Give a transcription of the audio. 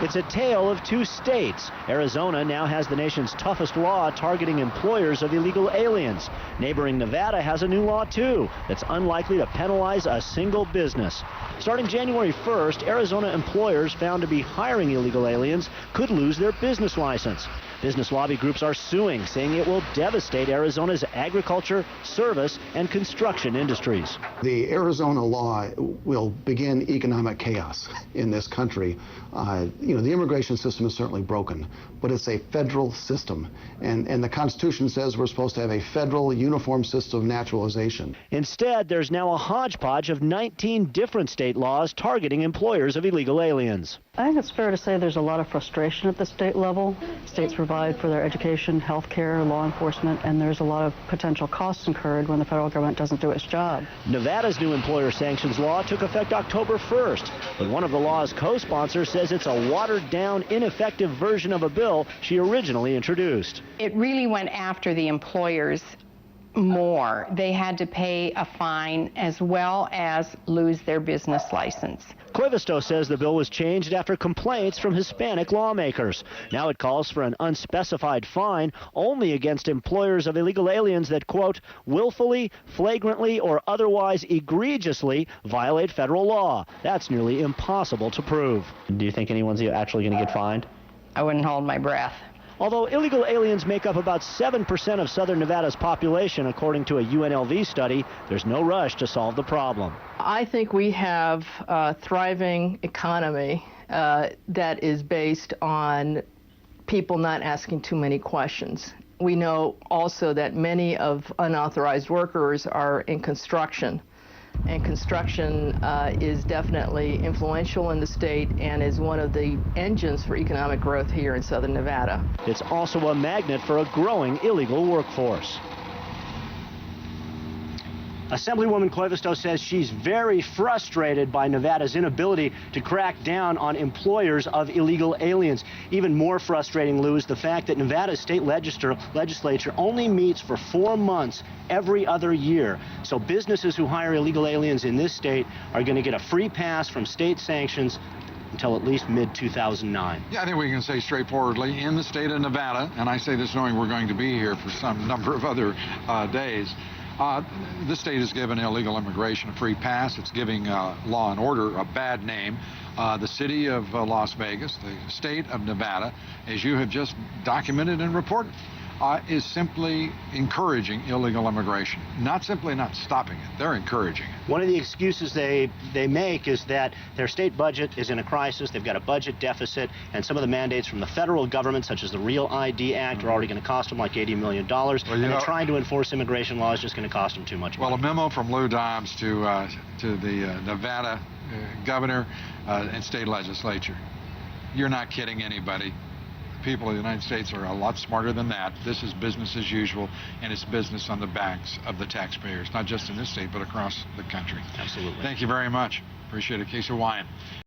It's a tale of two states. Arizona now has the nation's toughest law targeting employers of illegal aliens. Neighboring Nevada has a new law, too, that's unlikely to penalize a single business. Starting January 1st, Arizona employers found to be hiring illegal aliens could lose their business license. Business lobby groups are suing, saying it will devastate Arizona's agriculture, service, and construction industries. The Arizona law will begin economic chaos in this country. The immigration system is certainly broken, but it's a federal system. And the Constitution says we're supposed to have a federal uniform system of naturalization. Instead, there's now a hodgepodge of 19 different state laws targeting employers of illegal aliens. I think it's fair to say there's a lot of frustration at the state level. States provide for their education, health care, law enforcement, and there's a lot of potential costs incurred when the federal government doesn't do its job. Nevada's new employer sanctions law took effect October 1st, but one of the law's co-sponsors says it's a watered-down, ineffective version of a bill she originally introduced. It really went after the employers more. They had to pay a fine as well as lose their business license. Koivisto says the bill was changed after complaints from Hispanic lawmakers. Now it calls for an unspecified fine only against employers of illegal aliens that, quote, willfully, flagrantly, or otherwise egregiously violate federal law. That's nearly impossible to prove. Do you think anyone's actually going to get fined? I wouldn't hold my breath. Although illegal aliens make up about 7% of southern Nevada's population, according to a UNLV study, there's no rush to solve the problem. I think we have a thriving economy that is based on people not asking too many questions. We know also that many of unauthorized workers are in construction. And construction is definitely influential in the state and is one of the engines for economic growth here in southern Nevada. It's also a magnet for a growing illegal workforce. Assemblywoman Koivisto says she's very frustrated by Nevada's inability to crack down on employers of illegal aliens. Even more frustrating, Lou, is the fact that Nevada's state legislature only meets for 4 months every other year. So businesses who hire illegal aliens in this state are going to get a free pass from state sanctions until at least mid-2009. Yeah, I think we can say straightforwardly, in the state of Nevada, and I say this knowing we're going to be here for some number of other days, the state has given illegal immigration a free pass. It's giving law and order a bad name. The city of Las Vegas, the state of Nevada, as you have just documented and reported, is simply encouraging illegal immigration. Not simply not stopping it, they're encouraging it. One of the excuses they make is that their state budget is in a crisis, they've got a budget deficit, and some of the mandates from the federal government, such as the Real ID Act, are already going to cost them like $80 million, and they're trying to enforce immigration law is just going to cost them too much money. Well, a memo from Lou Dobbs to the Nevada governor and state legislature. You're not kidding anybody. People of the United States are a lot smarter than that. This is business as usual, and it's business on the backs of the taxpayers, not just in this state, but across the country. Absolutely. Thank you very much. Appreciate it. Case of wine.